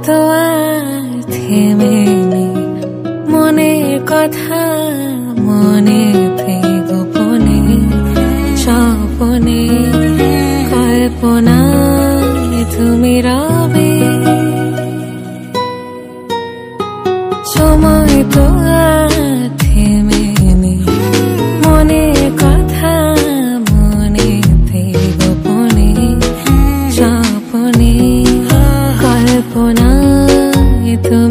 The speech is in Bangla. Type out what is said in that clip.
তো আর থেমে নেই, মনের কথা মনেতে গোপনে, স্বপনে কল্পনায় তুমি রবে। সময় তো আর থেমে নেই, মনের কথা মনেতে গোপনে, স্বপনে কল্পনায় তুমি